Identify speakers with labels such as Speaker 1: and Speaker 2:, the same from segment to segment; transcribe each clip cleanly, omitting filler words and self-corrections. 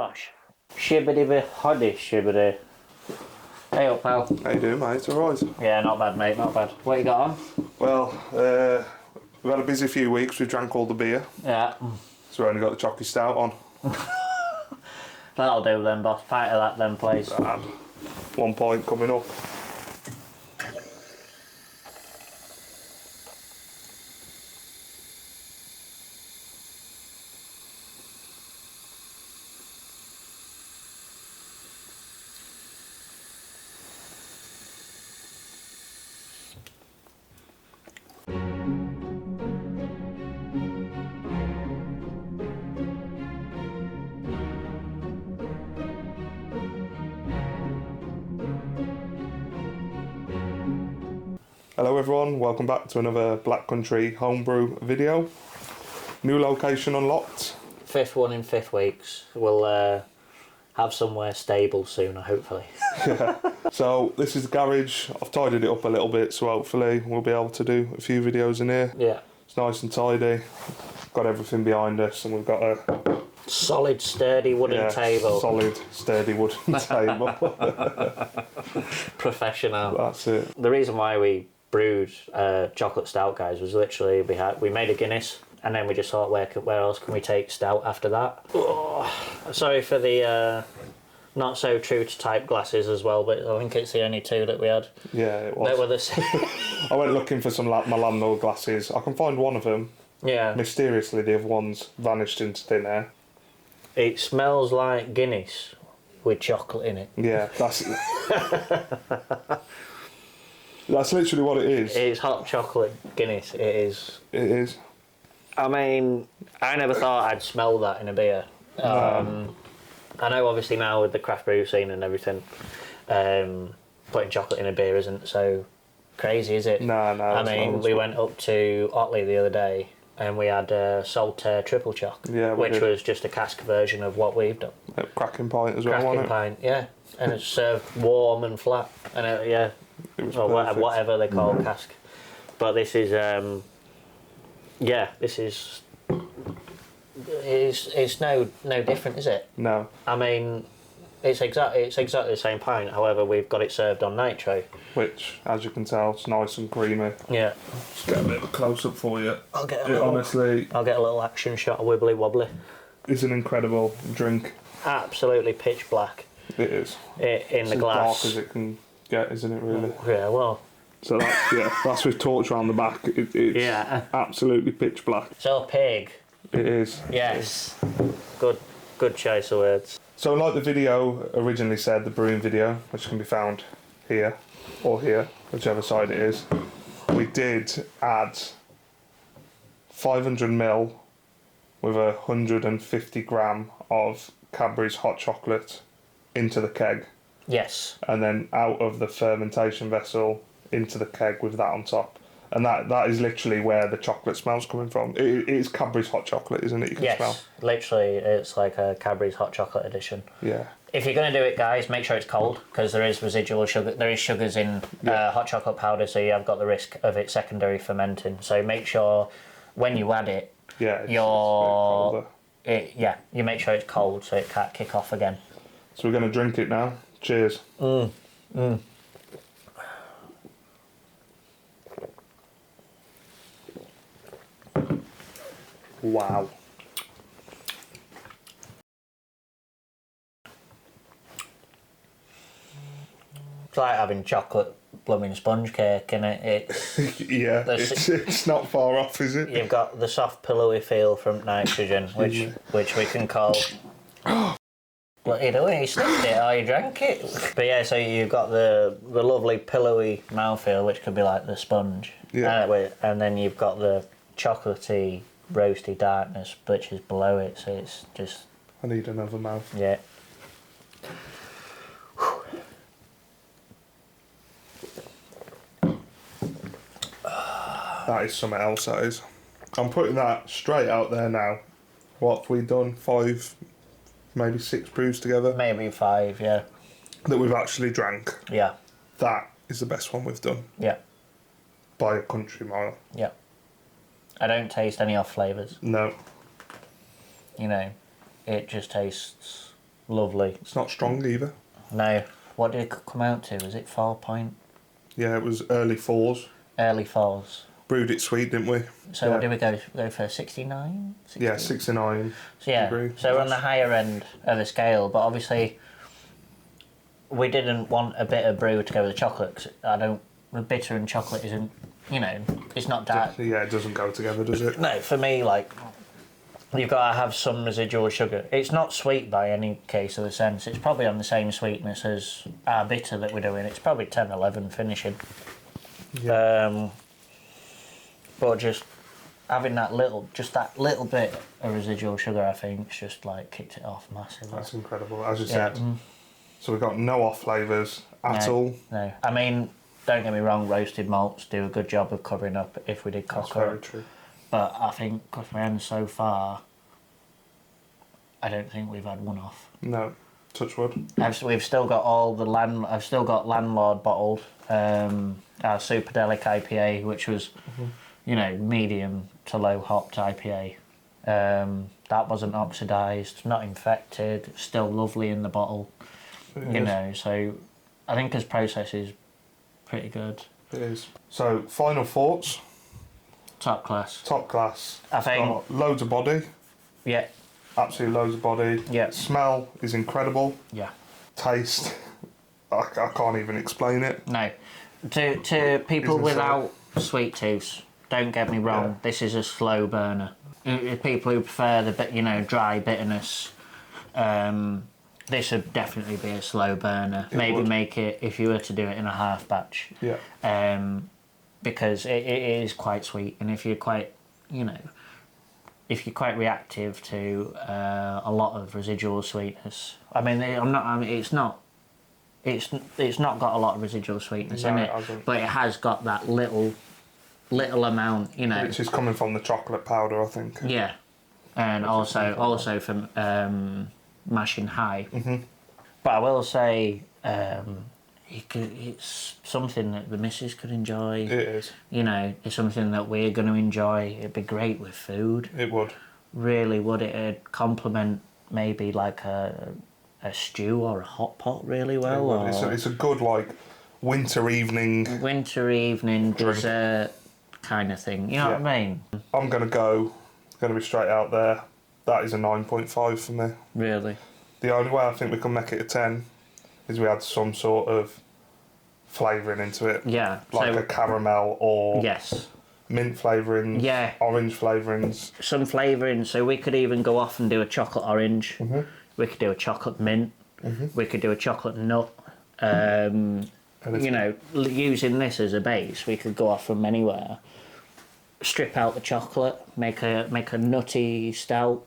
Speaker 1: gosh. Shibbity hoddy shibbity. Hey up, pal.
Speaker 2: How you doing, mate? Alright?
Speaker 1: Yeah, not bad, mate, not bad. What you got on?
Speaker 2: Well, we've had a busy few weeks. We've drank all the beer.
Speaker 1: Yeah.
Speaker 2: So we've only got the chocolate stout on.
Speaker 1: That'll do then, boss. Pint of that then, please.
Speaker 2: 1 point coming up. Hello everyone, welcome back to another Black Country homebrew video. New location unlocked.
Speaker 1: Fifth one in 5 weeks. We'll have somewhere stable soon, hopefully.
Speaker 2: Yeah. So this is the garage. I've tidied it up a little bit, so hopefully we'll be able to do a few videos in here.
Speaker 1: Yeah.
Speaker 2: It's nice and tidy. Got everything behind us, and we've got a
Speaker 1: solid, sturdy wooden table.
Speaker 2: Solid, sturdy wooden table.
Speaker 1: Professional.
Speaker 2: That's it.
Speaker 1: The reason why we brewed chocolate stout, guys, was literally we made a Guinness, and then we just thought, where else can we take stout after that? Oh, sorry for the not so true to type glasses as well, but I think it's the only two that we had.
Speaker 2: Yeah, it was.
Speaker 1: That were the same.
Speaker 2: I went looking for some my landlord glasses. I can find one of them.
Speaker 1: Yeah.
Speaker 2: Mysteriously, the other one's vanished into thin air.
Speaker 1: It smells like Guinness with chocolate in it.
Speaker 2: Yeah, that's literally what it is.
Speaker 1: It's hot chocolate Guinness. It is.
Speaker 2: It is.
Speaker 1: I mean, I never thought I'd smell that in a beer.
Speaker 2: No.
Speaker 1: I know obviously now with the craft brew scene and everything, putting chocolate in a beer isn't so crazy, is it?
Speaker 2: No.
Speaker 1: I mean, we went up to Otley the other day and we had Saltaire triple choc, which was just a cask version of what we've done.
Speaker 2: A cracking pint as well,
Speaker 1: cracking
Speaker 2: wasn't it?
Speaker 1: pint, yeah. And it's served warm and flat, and it was whatever they call cask. But this is, it's no different, is it?
Speaker 2: No.
Speaker 1: I mean, it's exactly the same pint. However, we've got it served on nitro,
Speaker 2: which, as you can tell, it's nice and creamy.
Speaker 1: Yeah.
Speaker 2: Just get a bit of a close up for you.
Speaker 1: I'll get
Speaker 2: a
Speaker 1: little action shot of wibbly wobbly.
Speaker 2: It's an incredible drink.
Speaker 1: Absolutely pitch black.
Speaker 2: It is.
Speaker 1: In the glass.
Speaker 2: As dark as it can get, isn't it? Really.
Speaker 1: Yeah. Well.
Speaker 2: So that's with torch around the back. It's absolutely pitch black.
Speaker 1: So pig.
Speaker 2: It is.
Speaker 1: Yes. Good choice of words.
Speaker 2: So like the video originally said, the brewing video, which can be found here or here, whichever side it is, we did add 500ml with 150 gram of Cadbury's hot chocolate into the keg.
Speaker 1: Yes.
Speaker 2: And then out of the fermentation vessel into the keg with that on top. And that is literally where the chocolate smell's coming from. It is Cadbury's hot chocolate, isn't it? You can smell.
Speaker 1: Yes, literally, it's like a Cadbury's hot chocolate edition.
Speaker 2: Yeah.
Speaker 1: If you're going to do it, guys, make sure it's cold, because there is residual sugar. There is sugars in hot chocolate powder, so you have got the risk of it secondary fermenting. So make sure when you add it, you make sure it's cold so it can't kick off again.
Speaker 2: So we're going to drink it now. Cheers. Wow.
Speaker 1: It's like having chocolate blooming sponge cake, innit? It's
Speaker 2: yeah, it's not far off, is it?
Speaker 1: You've got the soft pillowy feel from nitrogen, which we can call. What are you doing? You sniffed it or you drank it? But yeah, so you've got the lovely pillowy mouthfeel, which could be like the sponge.
Speaker 2: Yeah.
Speaker 1: And then you've got the chocolatey, roasty darkness, which is below it. So it's just.
Speaker 2: I need another mouth.
Speaker 1: Yeah.
Speaker 2: That is something else, that is. I'm putting that straight out there now. What have we done? 5, maybe 6 brews together?
Speaker 1: Maybe 5, yeah.
Speaker 2: That we've actually drank.
Speaker 1: Yeah.
Speaker 2: That is the best one we've done.
Speaker 1: Yeah.
Speaker 2: By a country mile.
Speaker 1: Yeah. I don't taste any off flavours.
Speaker 2: No.
Speaker 1: You know, it just tastes Lovely.
Speaker 2: It's not strong either.
Speaker 1: No. What did it come out to? Was it 4 point?
Speaker 2: Yeah, it was early 4s.
Speaker 1: Early 4s.
Speaker 2: Brewed it sweet, didn't we?
Speaker 1: So what did we go for? 69? 60?
Speaker 2: Yeah, 69.
Speaker 1: So yeah,
Speaker 2: degree.
Speaker 1: so we're on the higher end of the scale, but obviously we didn't want a bitter brew to go with the chocolate. 'Cause the bitter and chocolate isn't, it's not dark.
Speaker 2: Yeah, it doesn't go together, does it?
Speaker 1: No, for me, like, you've got to have some residual sugar. It's not sweet by any case of the sense. It's probably on the same sweetness as our bitter that we're doing. It's probably 10, 11 finishing.
Speaker 2: Yeah.
Speaker 1: But just having that little bit of residual sugar, I think, just like kicked it off massively.
Speaker 2: That's incredible, as you said. So we've got no off flavours at all.
Speaker 1: No, I mean, don't get me wrong, roasted malts do a good job of covering up if we did cock
Speaker 2: That's very true.
Speaker 1: But I think off my end so far, I don't think we've had one off.
Speaker 2: No, touch wood.
Speaker 1: We've still got I've still got Landlord bottled, our Superdelic IPA, which was, medium to low hopped IPA. That wasn't oxidised, not infected, still lovely in the bottle. So I think his process is pretty good.
Speaker 2: It is. So, final thoughts.
Speaker 1: Top class.
Speaker 2: Top class.
Speaker 1: I think.
Speaker 2: Got loads of body.
Speaker 1: Yeah.
Speaker 2: Absolutely loads of body.
Speaker 1: Yeah.
Speaker 2: Smell is incredible.
Speaker 1: Yeah.
Speaker 2: Taste, I can't even explain it.
Speaker 1: No. To people without sweet tooths, don't get me wrong, this is a slow burner. People who prefer the dry bitterness, this would definitely be a slow burner. Maybe make it, if you were to do it in a half batch.
Speaker 2: Yeah.
Speaker 1: Because it is quite sweet, and if you're quite, if you're quite reactive to a lot of residual sweetness, it's not got a lot of residual sweetness in it, but it has got that little amount,
Speaker 2: Which is coming from the chocolate powder, I think.
Speaker 1: Yeah, and also from mashing high.
Speaker 2: Mm-hmm.
Speaker 1: But I will say, it's something that the missus could enjoy.
Speaker 2: It is.
Speaker 1: It's something that we're going to enjoy. It'd be great with food.
Speaker 2: It would.
Speaker 1: Really would. It'd complement maybe like a stew or a hot pot really well.
Speaker 2: It's a good winter evening drink.
Speaker 1: Dessert kind of thing. You know what I mean?
Speaker 2: I'm going to be straight out there. That is a 9.5 for me.
Speaker 1: Really?
Speaker 2: The only way I think we can make it a 10 is we add some sort of flavouring into it.
Speaker 1: Yeah.
Speaker 2: Like a caramel or
Speaker 1: yes,
Speaker 2: mint flavourings, orange flavourings.
Speaker 1: Some flavouring, so we could even go off and do a chocolate orange. Mm-hmm. We could do a chocolate mint. Mm-hmm. We could do a chocolate nut. Using this as a base, we could go off from anywhere. Strip out the chocolate, make a nutty stout.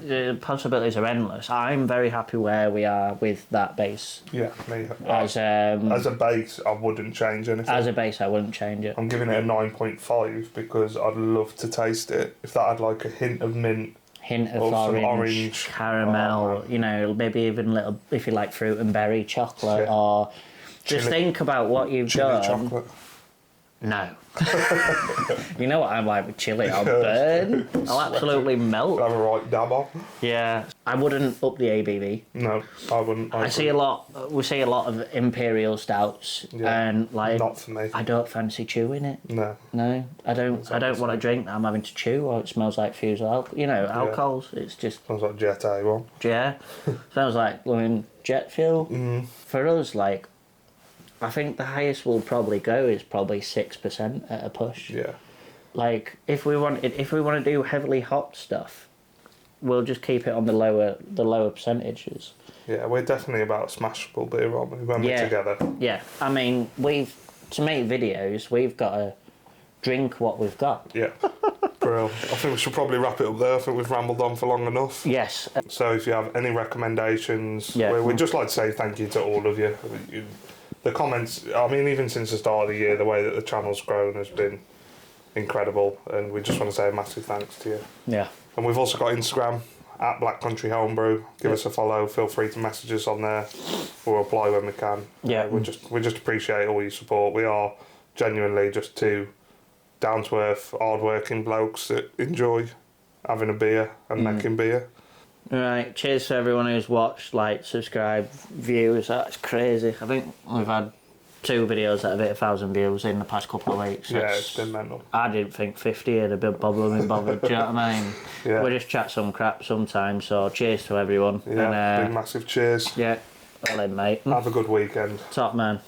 Speaker 1: The possibilities are endless. I'm very happy where we are with that base.
Speaker 2: Yeah, me.
Speaker 1: As
Speaker 2: a base, I wouldn't change anything.
Speaker 1: As a base, I wouldn't change it.
Speaker 2: I'm giving it a 9.5 because I'd love to taste it. If that had a hint of mint,
Speaker 1: of orange, caramel, maybe even little, if you like, fruit and berry chocolate, or just think about what you've done.
Speaker 2: Chocolate.
Speaker 1: No. You know what I'm like with chilli? I'll burn. I'll absolutely melt.
Speaker 2: Have a right dab on.
Speaker 1: Yeah. I wouldn't up the ABV.
Speaker 2: No, I wouldn't.
Speaker 1: We see a lot of imperial stouts, and
Speaker 2: not for me.
Speaker 1: I don't fancy chewing it.
Speaker 2: No,
Speaker 1: I don't want to drink that I'm having to chew, or it smells like fusel. Alcohols. It's just
Speaker 2: sounds like Jet A1.
Speaker 1: Yeah, sounds like jet fuel.
Speaker 2: Mm.
Speaker 1: For us, I think the highest we'll probably go is probably 6% at a push.
Speaker 2: Yeah.
Speaker 1: If we want to do heavily hopped stuff, we'll just keep it on the lower percentages.
Speaker 2: Yeah, we're definitely about a smashable beer, aren't we? When we're together.
Speaker 1: Yeah. I mean, to make videos, we've got to drink what we've got.
Speaker 2: Yeah. Brilliant. I think we should probably wrap it up there. I think we've rambled on for long enough.
Speaker 1: Yes.
Speaker 2: So if you have any recommendations, we'd just like to say thank you to all of you. The comments, even since the start of the year, the way that the channel's grown has been incredible, and we just want to say a massive thanks to you.
Speaker 1: Yeah.
Speaker 2: And we've also got Instagram, @Black Country Homebrew. Give us a follow, feel free to message us on there. We'll reply when we can.
Speaker 1: Yeah.
Speaker 2: We just appreciate all your support. We are genuinely just two down-to-earth, hard-working blokes that enjoy having a beer and making beer.
Speaker 1: Right, cheers to everyone who's watched, liked, subscribed, views. That's crazy. I think we've had 2 videos that have hit 1,000 views in the past couple of weeks.
Speaker 2: Yeah, it's been mental.
Speaker 1: I didn't think 50 would have been bothered. Do you know what I mean?
Speaker 2: Yeah.
Speaker 1: We just chat some crap sometimes, so cheers to everyone.
Speaker 2: Yeah, big massive cheers.
Speaker 1: Yeah, well then, mate.
Speaker 2: Have a good weekend.
Speaker 1: Top man.